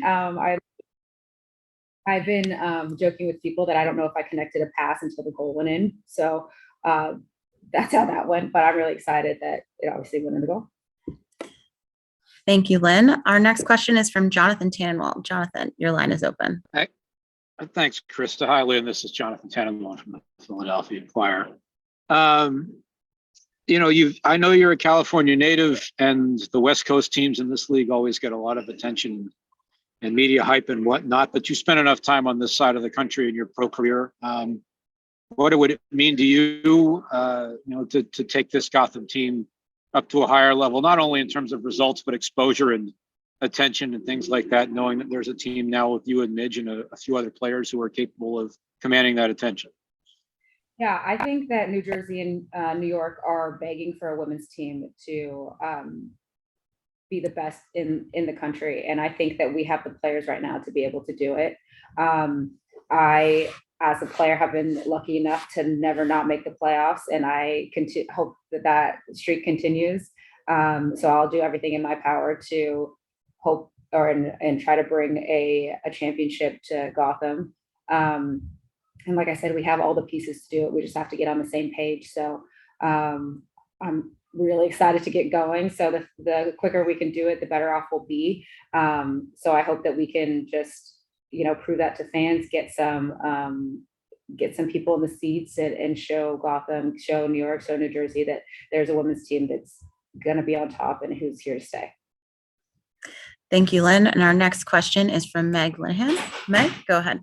I've been joking with people that I don't know if I connected a pass until the goal went in. So that's how that went. But I'm really excited that it obviously went in the goal. Thank you, Lynn. Our next question is from Jonathan Tannenwald. Jonathan, your line is open. Hey. Thanks, Krista. Hi, Lynn. This is Jonathan Tannenwald from the Philadelphia Inquirer. I know you're a California native, and the West Coast teams in this league always get a lot of attention and media hype and whatnot, but you spent enough time on this side of the country in your pro career. What would it mean to you, to take this Gotham team up to a higher level, not only in terms of results, but exposure and attention and things like that, knowing that there's a team now with you and Midge and a few other players who are capable of commanding that attention? Yeah, I think that New Jersey and New York are begging for a women's team to be the best in the country. And I think that we have the players right now to be able to do it. I, as a player, have been lucky enough to never not make the playoffs, and I hope that streak continues. So I'll do everything in my power to hope and try to bring a championship to Gotham. And like I said, we have all the pieces to do it. We just have to get on the same page. So I'm really excited to get going. So the quicker we can do it, the better off we'll be. So I hope that we can just, prove that to fans, get some people in the seats and show Gotham, show New York, show New Jersey that there's a women's team that's going to be on top and who's here to stay. Thank you, Lynn. And our next question is from Meg Linehan. Meg, go ahead.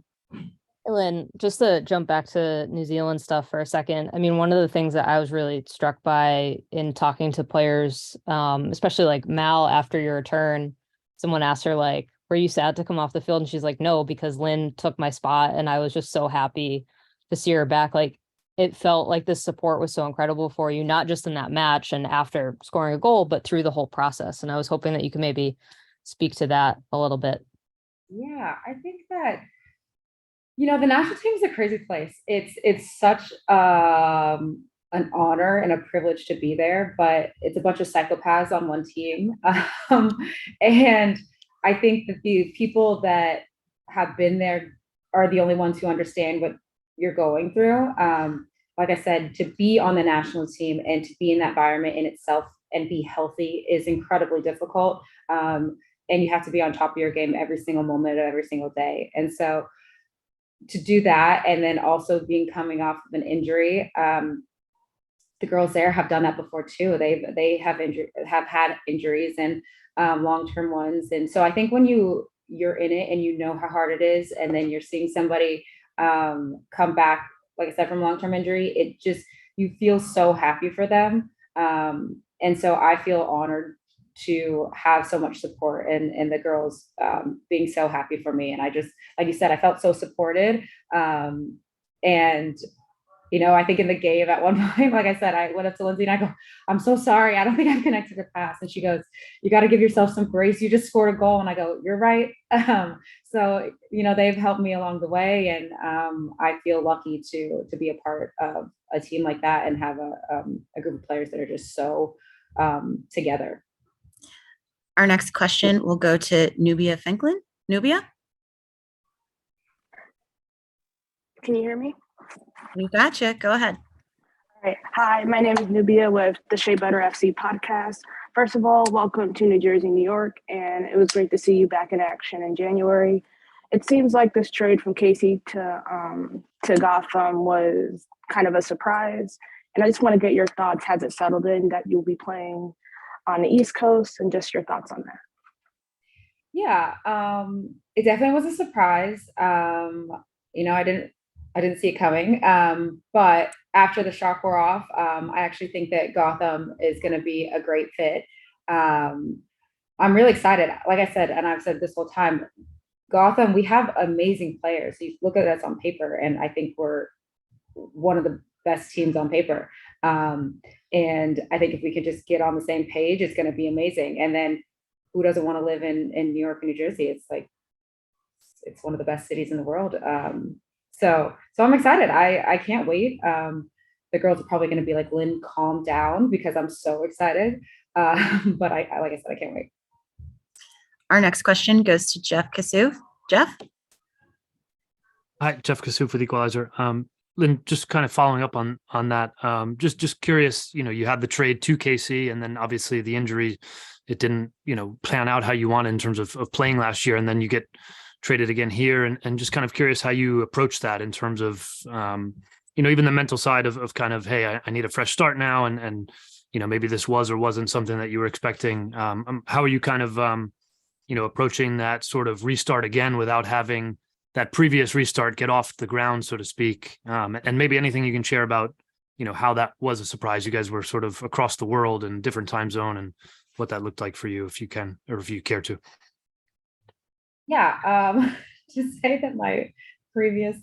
Lynn, just to jump back to New Zealand stuff for a second. I mean, one of the things that I was really struck by in talking to players, especially like Mal after your return, someone asked her, like, were you sad to come off the field? And she's like, no, because Lynn took my spot. And I was just so happy to see her back. Like, it felt like this support was so incredible for you, not just in that match and after scoring a goal, but through the whole process. And I was hoping that you could maybe speak to that a little bit. Yeah, I think that, the national team is a crazy place. It's such an honor and a privilege to be there, but it's a bunch of psychopaths on one team. And I think that the people that have been there are the only ones who understand what you're going through. Like I said, to be on the national team and to be in that environment in itself and be healthy is incredibly difficult. And you have to be on top of your game every single moment of every single day. And so to do that, and then also coming off of an injury, the girls there have done that before too. They have had injuries and long-term ones. And so I think when you're in it and you know how hard it is, and then you're seeing somebody come back, like I said, from long-term injury, you feel so happy for them. And so I feel honored to have so much support and the girls being so happy for me. And I just, like you said, I felt so supported. And, I think in the game at one point, like I said, I went up to Lindsay and I go, I'm so sorry. I don't think I've connected a pass. And she goes, you got to give yourself some grace. You just scored a goal. And I go, you're right. So, they've helped me along the way. And I feel lucky to be a part of a team like that and have a group of players that are just so together. Our next question will go to Nubia Finklin. Nubia? Can you hear me? We gotcha. Go ahead. All right. Hi, my name is Nubia with the Shea Butter FC podcast. First of all, welcome to New Jersey, New York, and it was great to see you back in action in January. It seems like this trade from Casey to Gotham was kind of a surprise, and I just want to get your thoughts. Has it settled in that you'll be playing on the East Coast, and just your thoughts on that? Yeah, it definitely was a surprise. I didn't see it coming. But after the shock wore off, I actually think that Gotham is going to be a great fit. I'm really excited. Like I said, and I've said this whole time, Gotham, we have amazing players. You look at us on paper, and I think we're one of the best teams on paper. And I think if we could just get on the same page, it's going to be amazing. And then who doesn't want to live in New York and New Jersey? It's one of the best cities in the world. So I'm excited. I can't wait. The girls are probably going to be like, Lynn, calm down, because I'm so excited. But like I said, I can't wait. Our next question goes to Jeff Kassouf. Jeff? Hi, Jeff Kassouf with Equalizer. Lynn, just kind of following up on that. Just curious, you had the trade to KC, and then obviously the injury, it didn't, plan out how you wanted in terms of playing last year, and then you get traded again here, and just kind of curious how you approach that in terms of, even the mental side of kind of, hey, I need a fresh start now, and maybe this was or wasn't something that you were expecting. How are you kind of, approaching that sort of restart again without having that previous restart get off the ground, so to speak? And maybe anything you can share about, how that was a surprise. You guys were sort of across the world in different time zone, and what that looked like for you, if you can, or if you care to. Yeah, to say that my previous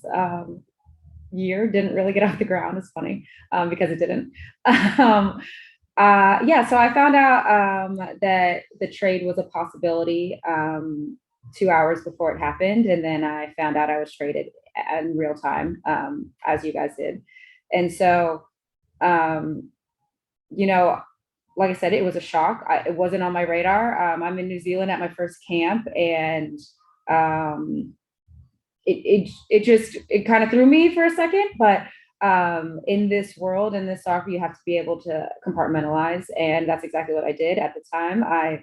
year didn't really get off the ground is funny, because it didn't. So I found out that the trade was a possibility 2 hours before it happened, and then I found out I was traded in real time, as you guys did. And so, like I said, it was a shock. It wasn't on my radar. I'm in New Zealand at my first camp, and it kind of threw me for a second. But in this world, in this soccer, you have to be able to compartmentalize, and that's exactly what I did. At the time, I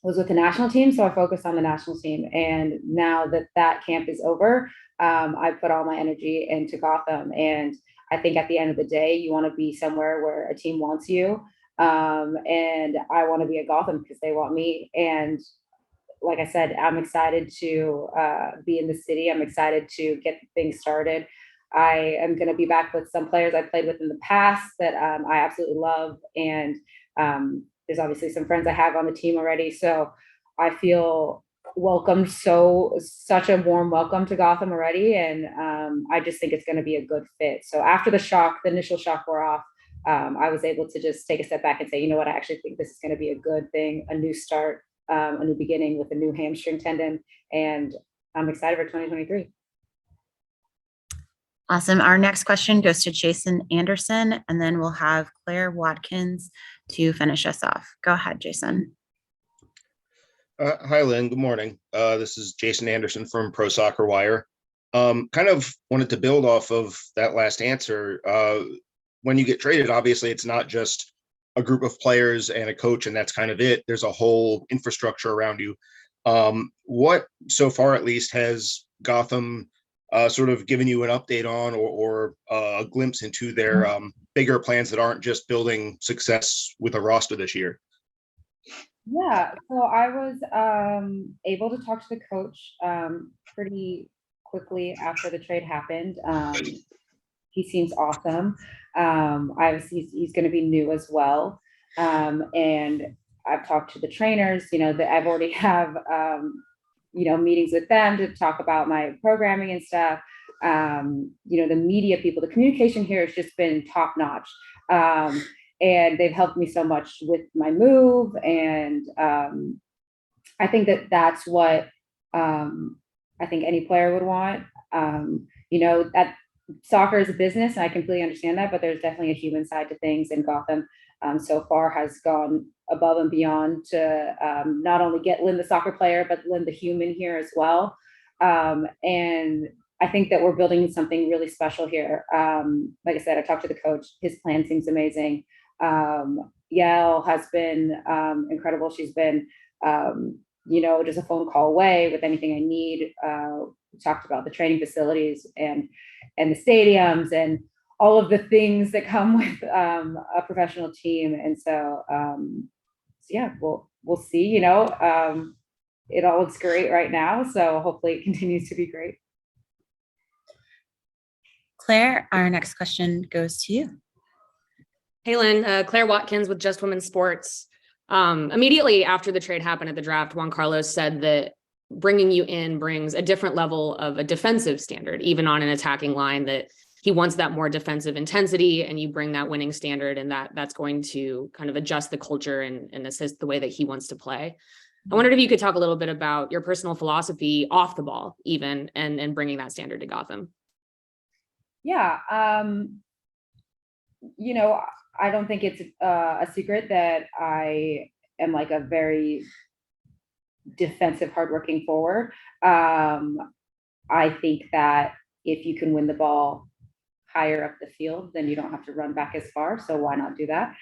was with the national team, so I focused on the national team. And now that camp is over, I put all my energy into Gotham. And I think at the end of the day, you want to be somewhere where a team wants you. And I want to be at Gotham because they want me. And like I said, I'm excited to be in the city. I'm excited to get things started. I am going to be back with some players I played with in the past that I absolutely love. And there's obviously some friends I have on the team already. So I feel welcomed, such a warm welcome to Gotham already. And I just think it's going to be a good fit. So after the initial shock wore off, I was able to just take a step back and say, you know what, I actually think this is going to be a good thing, a new start, a new beginning with a new hamstring tendon. And I'm excited for 2023. Awesome. Our next question goes to Jason Anderson, and then we'll have Claire Watkins to finish us off. Go ahead, Jason. Hi, Lynn. Good morning. This is Jason Anderson from Pro Soccer Wire. Kind of wanted to build off of that last answer. When you get traded, obviously, it's not just a group of players and a coach, and that's kind of it. There's a whole infrastructure around you. What, so far at least, has Gotham sort of given you an update on, or a glimpse into their bigger plans that aren't just building success with a roster this year? Yeah, so I was able to talk to the coach pretty quickly after the trade happened. He seems awesome. He's going to be new as well. And I've talked to the trainers, that I've already have, meetings with them to talk about my programming and stuff. The media people, the communication here has just been top notch. And they've helped me so much with my move. And I think that's what I think any player would want. That soccer is a business, and I completely understand that, but there's definitely a human side to things. And Gotham so far has gone above and beyond to not only get Lynn the soccer player, but Lynn the human here as well. And I think that we're building something really special here. Like I said, I talked to the coach. His plan seems amazing. Yael has been incredible. She's been, just a phone call away with anything I need. We talked about the training facilities and the stadiums and all of the things that come with a professional team. And so yeah, we'll see. It all looks great right now. So hopefully it continues to be great. Claire, our next question goes to you. Hey, Lynn, Claire Watkins with Just Women's Sports. Immediately after the trade happened at the draft, Juan Carlos said that bringing you in brings a different level of a defensive standard, even on an attacking line, that he wants that more defensive intensity, and you bring that winning standard, and that's going to kind of adjust the culture and assist the way that he wants to play. I wondered if you could talk a little bit about your personal philosophy off the ball, even, and bringing that standard to Gotham. Yeah. I don't think it's a secret that I am like a very defensive, hardworking forward. I think that if you can win the ball higher up the field, then you don't have to run back as far. So why not do that?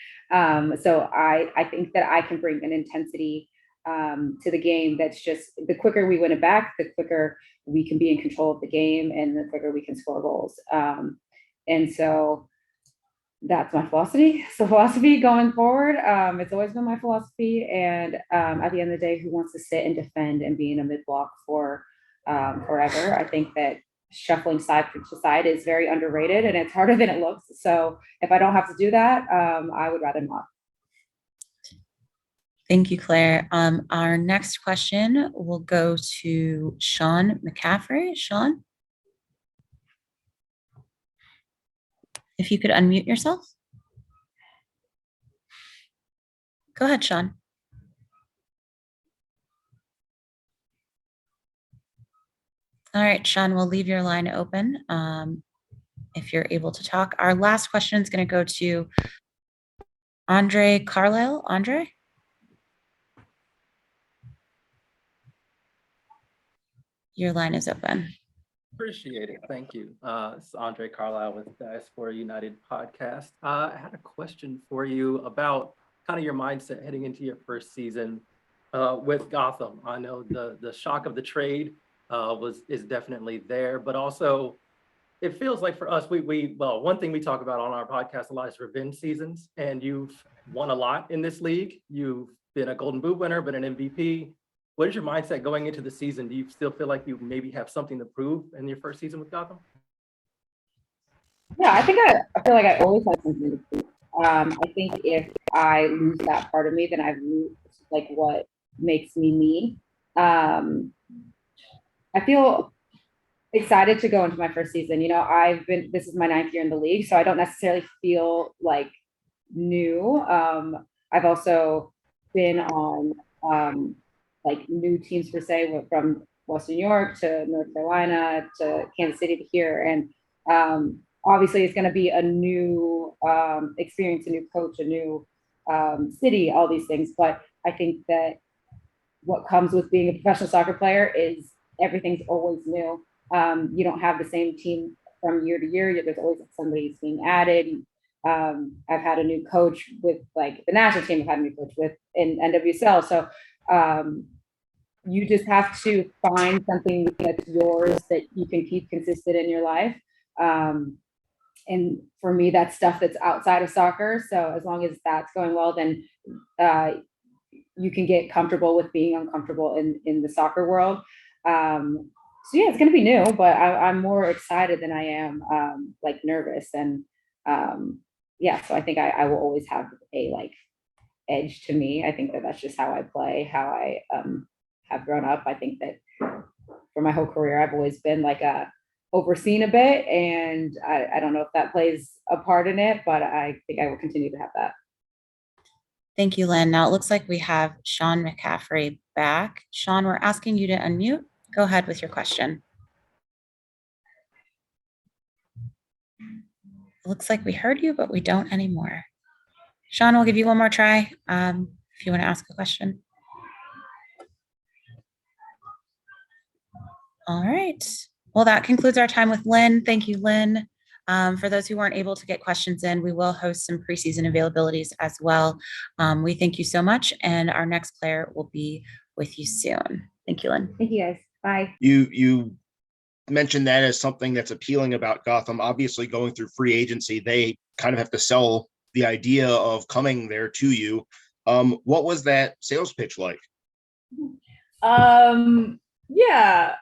So I think that I can bring an intensity to the game that's just, the quicker we win it back, the quicker we can be in control of the game and the quicker we can score goals. And so that's my philosophy. So philosophy going forward, it's always been my philosophy. And at the end of the day, who wants to sit and defend and be in a mid block for forever? I think that shuffling side to side is very underrated and it's harder than it looks. So if I don't have to do that, I would rather not. Thank you, Claire. Our next question will go to Sean McCaffrey. Sean, if you could unmute yourself. Go ahead, Sean. All right, Sean, we'll leave your line open if you're able to talk. Our last question is going to go to Andre Carlisle. Andre? Your line is open. Appreciate it. Thank you. It's Andre Carlisle with Diaspora United podcast. I had a question for you about kind of your mindset heading into your first season with Gotham. I know the shock of the trade is definitely there, but also it feels like for us, well, one thing we talk about on our podcast a lot is revenge seasons, and you've won a lot in this league. You've been a Golden Boot winner, been an MVP. What is your mindset going into the season? Do you still feel like you maybe have something to prove in your first season with Gotham? Yeah, I feel like I always have something to prove. I think if I lose that part of me, then I lose like what makes me me. I feel excited to go into my first season. You know, this is my 9th year in the league, so I don't necessarily feel like new. I've also been on like new teams per se, from Western New York to North Carolina to Kansas City to here. And obviously it's going to be a new experience, a new coach, a new city, all these things. But I think that what comes with being a professional soccer player is everything's always new. You don't have the same team from year to year. There's always somebody's being added. I've had a new coach with like the national team. I've had a new coach with in NWSL. So you just have to find something that's yours that you can keep consistent in your life. And for me, that's stuff that's outside of soccer. So as long as that's going well, then you can get comfortable with being uncomfortable in the soccer world. So yeah, it's going to be new, but I'm more excited than I am like nervous. And yeah, so I think I will always have a like edge to me. I think that that's just how I play, how I have grown up. I think that for my whole career, I've always been like overseen a bit, and I don't know if that plays a part in it, but I think I will continue to have that. Thank you, Lynn. Now it looks like we have Sean McCaffrey back. Sean, we're asking you to unmute. Go ahead with your question. It looks like we heard you, but we don't anymore. Sean, we'll give you one more try if you want to ask a question. All right. Well, that concludes our time with Lynn. Thank you, Lynn. For those who weren't able to get questions in, we will host some preseason availabilities as well. We thank you so much, and our next player will be with you soon. Thank you, Lynn. Thank you, guys. Bye. You mentioned that as something that's appealing about Gotham. Obviously, going through free agency, they kind of have to sell the idea of coming there to you. What was that sales pitch like? Yeah,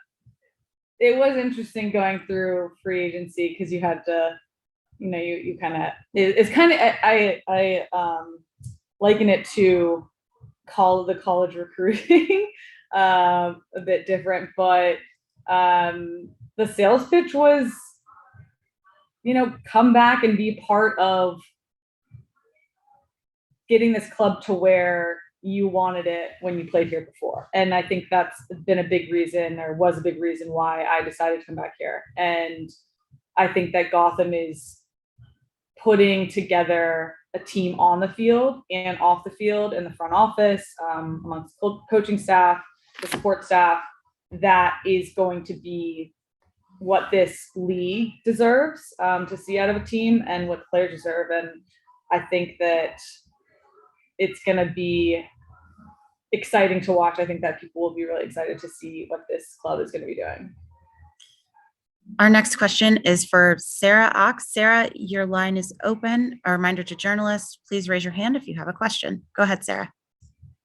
it was interesting going through free agency because you had to, you know, you kind of, it's kind of, I liken it to the college recruiting, a bit different, but the sales pitch was, you know, come back and be part of getting this club to where you wanted it when you played here before. And I think that's been a big reason, or was a big reason, why I decided to come back here. And I think that Gotham is putting together a team on the field and off the field, in the front office, amongst coaching staff, the support staff, that is going to be what this league deserves to see out of a team and what players deserve. And I think that it's going to be exciting to watch. I think that people will be really excited to see what this club is going to be doing. Our next question is for Sarah Ox. Sarah, your line is open. A reminder to journalists, please raise your hand if you have a question. Go ahead, Sarah.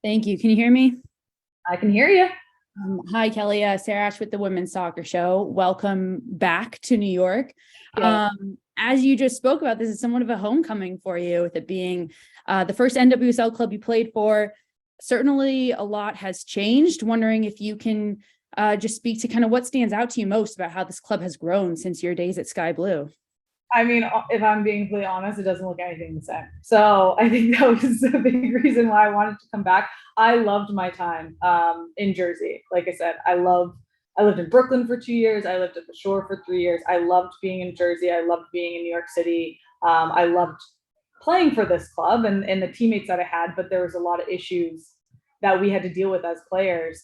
Thank you. Can you hear me? I can hear you. Hi, Kelley. Sarah Ash with the Women's Soccer Show. Welcome back to New York. Yeah. As you just spoke about, this is somewhat of a homecoming for you, with it being the first NWSL club you played for. Certainly a lot has changed. Wondering if you can just speak to kind of what stands out to you most about how this club has grown since your days at Sky Blue. I mean, if I'm being completely honest, it doesn't look anything the same. So I think that was a big reason why I wanted to come back. I loved my time in Jersey. Like I said, I lived in Brooklyn for 2 years. I lived at the Shore for 3 years. I loved being in Jersey. I loved being in New York City. I loved playing for this club and the teammates that I had, but there was a lot of issues that we had to deal with as players,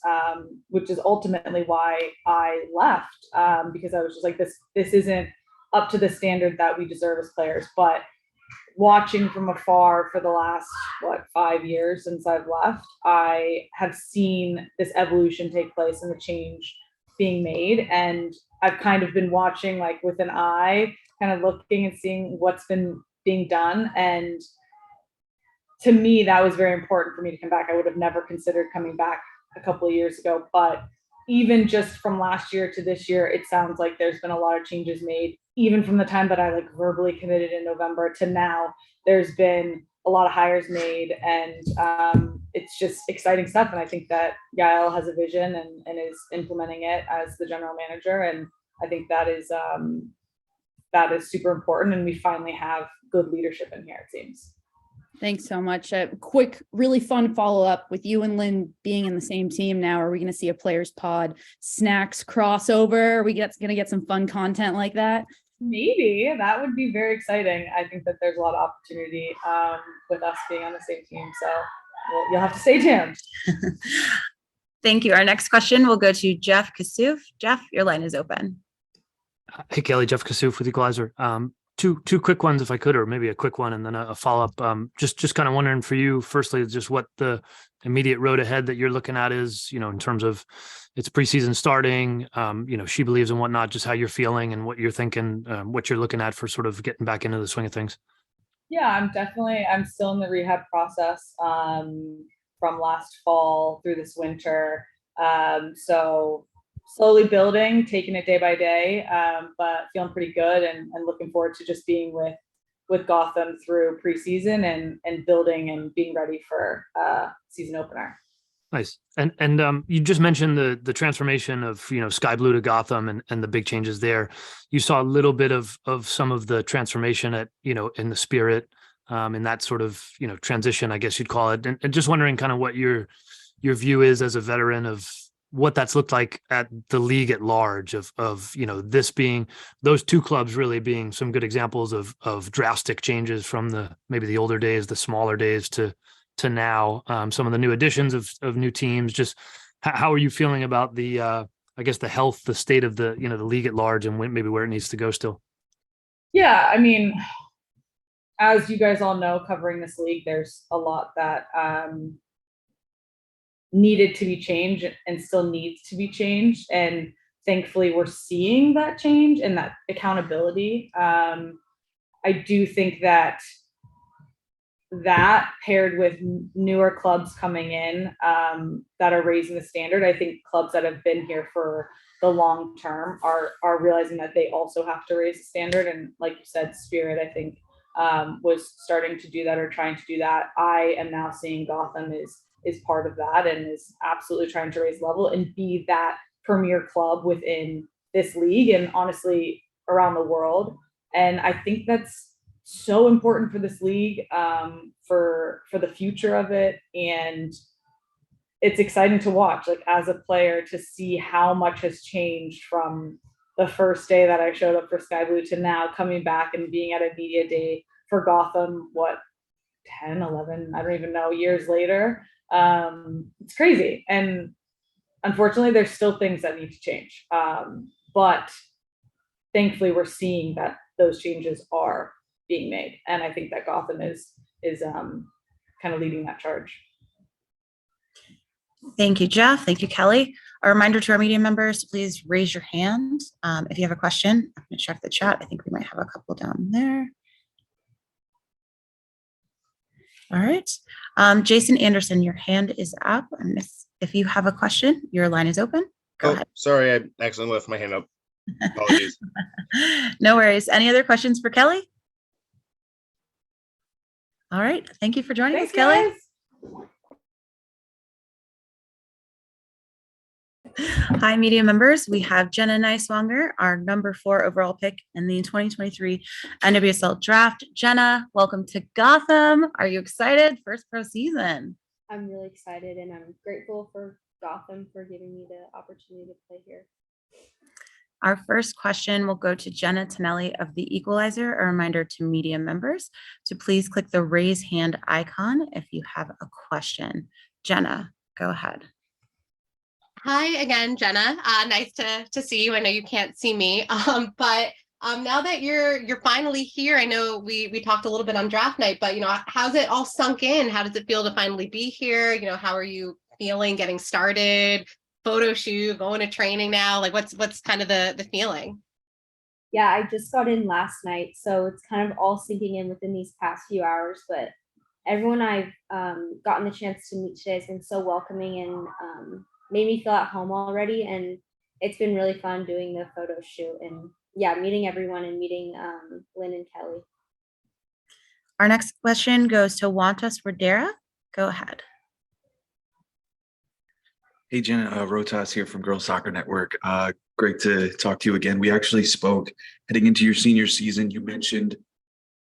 which is ultimately why I left, because I was just like, this isn't up to the standard that we deserve as players. But watching from afar for the last 5 years since I've left, I have seen this evolution take place and the change being made. And I've kind of been watching like with an eye, kind of looking and seeing what's been being done. And to me, that was very important for me to come back. I would have never considered coming back a couple of years ago, but even just from last year to this year, it sounds like there's been a lot of changes made. Even from the time that I like verbally committed in November to now, there's been a lot of hires made, and it's just exciting stuff. And I think that Yael has a vision and is implementing it as the general manager. And I think that is super important. And we finally have good leadership in here, it seems. Thanks so much. A quick, really fun follow-up with you and Lynn being in the same team now. Are we going to see a Players Pod snacks crossover? Are we going to get some fun content like that? Maybe. That would be very exciting. I think that there's a lot of opportunity with us being on the same team. So you'll have to stay tuned. Thank you. Our next question will go to Jeff Kassouf. Jeff, your line is open. Hey, Kelley, Jeff Kassouf with Equalizer. Two quick ones, if I could, or maybe a quick one and then a follow-up. Just kind of wondering for you, firstly, just what the immediate road ahead that you're looking at is, in terms of it's preseason starting, She Believes and whatnot, just how you're feeling and what you're thinking, what you're looking at for sort of getting back into the swing of things. Yeah, I'm still in the rehab process from last fall through this winter. So slowly building, taking it day by day, but feeling pretty good and looking forward to just being with Gotham through preseason and building and being ready for season opener. Nice. And you just mentioned the transformation of, Sky Blue to Gotham and the big changes there. You saw a little bit of some of the transformation at, in the Spirit, in that sort of, transition, I guess you'd call it. And just wondering kind of what your view is as a veteran of what that's looked like at the league at large of this being those two clubs really being some good examples of drastic changes from maybe the older days, the smaller days to now, some of the new additions of new teams. Just how are you feeling about the I guess the health, the state of the the league at large and maybe where it needs to go still? Yeah, I mean, as you guys all know, covering this league, there's a lot that needed to be changed and still needs to be changed. And thankfully we're seeing that change and that accountability. I do think that paired with newer clubs coming in that are raising the standard, I think clubs that have been here for the long term are realizing that they also have to raise the standard. And like you said, Spirit, I think was starting to do that or trying to do that. I am now seeing Gotham is part of that and is absolutely trying to raise level and be that premier club within this league and honestly around the world. And I think that's so important for this league, for the future of it. And it's exciting to watch, like as a player, to see how much has changed from the first day that I showed up for Sky Blue to now coming back and being at a media day for Gotham, 10, 11, I don't even know, years later. It's crazy. And unfortunately, there's still things that need to change. But thankfully, we're seeing that those changes are being made, and I think that Gotham is kind of leading that charge. Thank you, Jeff. Thank you, Kelley. A reminder to our media members, please raise your hand if you have a question. I'm going to check the chat. I think we might have a couple down there. All right. Jason Anderson, your hand is up. And if you have a question, your line is open. Go ahead. Sorry, I accidentally left my hand up. Apologies. No worries. Any other questions for Kelley? All right. Thank you for joining us, Kelley. Hi, media members. We have Jenna Nighswonger, our number 4 overall pick in the 2023 NWSL draft. Jenna, welcome to Gotham. Are you excited? First pro season. I'm really excited, and I'm grateful for Gotham for giving me the opportunity to play here. Our first question will go to Jenna Tonelli of The Equalizer. A reminder to media members to please click the raise hand icon if you have a question. Jenna, go ahead. Hi again, Jenna. Nice to see you. I know you can't see me, but now that you're finally here, I know we talked a little bit on draft night, but how's it all sunk in? How does it feel to finally be here? How are you feeling getting started? Photo shoot, going to training now? Like what's kind of the feeling? Yeah, I just got in last night, so it's kind of all sinking in within these past few hours. But everyone I've gotten the chance to meet today has been so welcoming and made me feel at home already, and it's been really fun doing the photo shoot and meeting everyone and meeting Lynn and Kelley. Our next question goes to Wantas Rodera. Go ahead. Hey Jenna, Rotas here from Girls Soccer Network. Great to talk to you again. We actually spoke heading into your senior season. You mentioned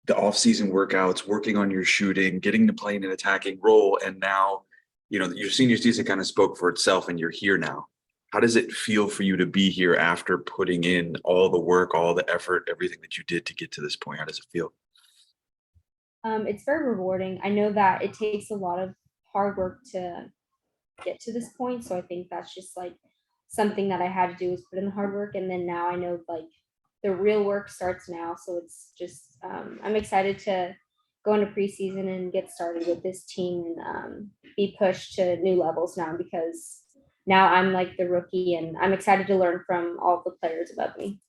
the off-season workouts, working on your shooting, getting to play in an attacking role, and now your senior season kind of spoke for itself and you're here now. How does it feel for you to be here after putting in all the work, all the effort, everything that you did to get to this point? How does it feel? It's very rewarding. I know that it takes a lot of hard work to get to this point. So I think that's just like something that I had to do is put in the hard work. And then now I know like the real work starts now. So it's just, I'm excited to go into preseason and get started with this team and be pushed to new levels now, because now I'm like the rookie and I'm excited to learn from all the players above me.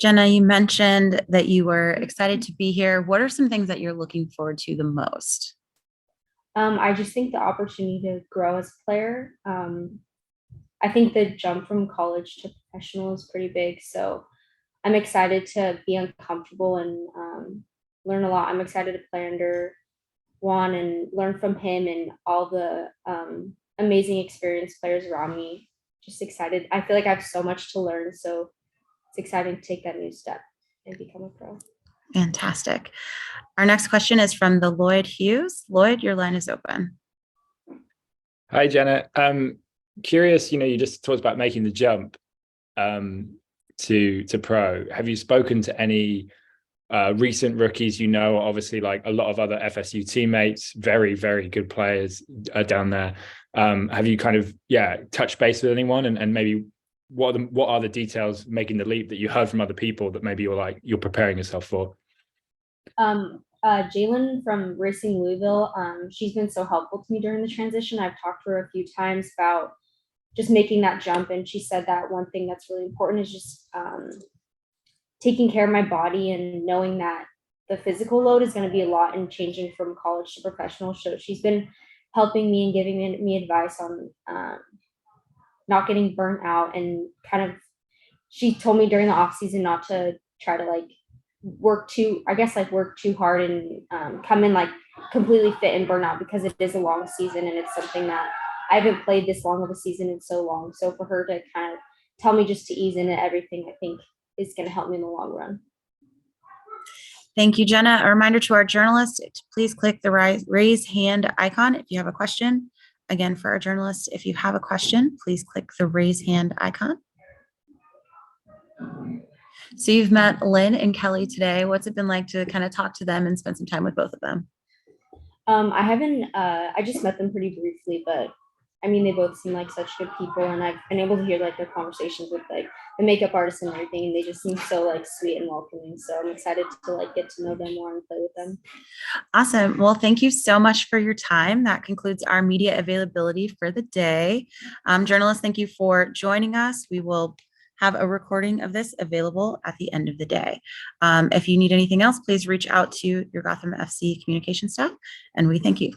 Jenna, you mentioned that you were excited to be here. What are some things that you're looking forward to the most? I just think the opportunity to grow as a player. I think the jump from college to professional is pretty big. So I'm excited to be uncomfortable and learn a lot. I'm excited to play under Juan and learn from him and all the amazing experienced players around me. Just excited. I feel like I have so much to learn. So it's exciting to take that new step and become a pro. Fantastic. Our next question is from the Lloyd Hughes. Lloyd, your line is open. Hi, Jenna. Curious, you just talked about making the jump to pro. Have you spoken to any recent rookies? Obviously, like a lot of other FSU teammates, very, very good players are down there. Have you kind of, touched base with anyone and maybe what are the details making the leap that you heard from other people that maybe you're preparing yourself for? Jalen from Racing Louisville, she's been so helpful to me during the transition. I've talked to her a few times about just making that jump, and she said that one thing that's really important is just taking care of my body and knowing that the physical load is going to be a lot in changing from college to professional. So she's been helping me and giving me advice on not getting burnt out, and she told me during the off season not to try to work too hard and come in completely fit and burn out, because it is a long season and it's something that I haven't played this long of a season in so long. So for her to kind of tell me just to ease into everything, I think is going to help me in the long run. Thank you, Jenna. A reminder to our journalists to please click the raise hand icon if you have a question. Again, for our journalists, if you have a question, please click the raise hand icon. So you've met Lynn and Kelley today. What's it been like to kind of talk to them and spend some time with both of them? I just met them pretty briefly, but I mean, they both seem like such good people, and I've been able to hear like their conversations with like the makeup artists and everything, and they just seem so like sweet and welcoming. So I'm excited to like get to know them more and play with them. Awesome. Well, thank you so much for your time. That concludes our media availability for the day. Journalists, thank you for joining us. We will have a recording of this available at the end of the day. If you need anything else, please reach out to your Gotham FC communication staff, and we thank you.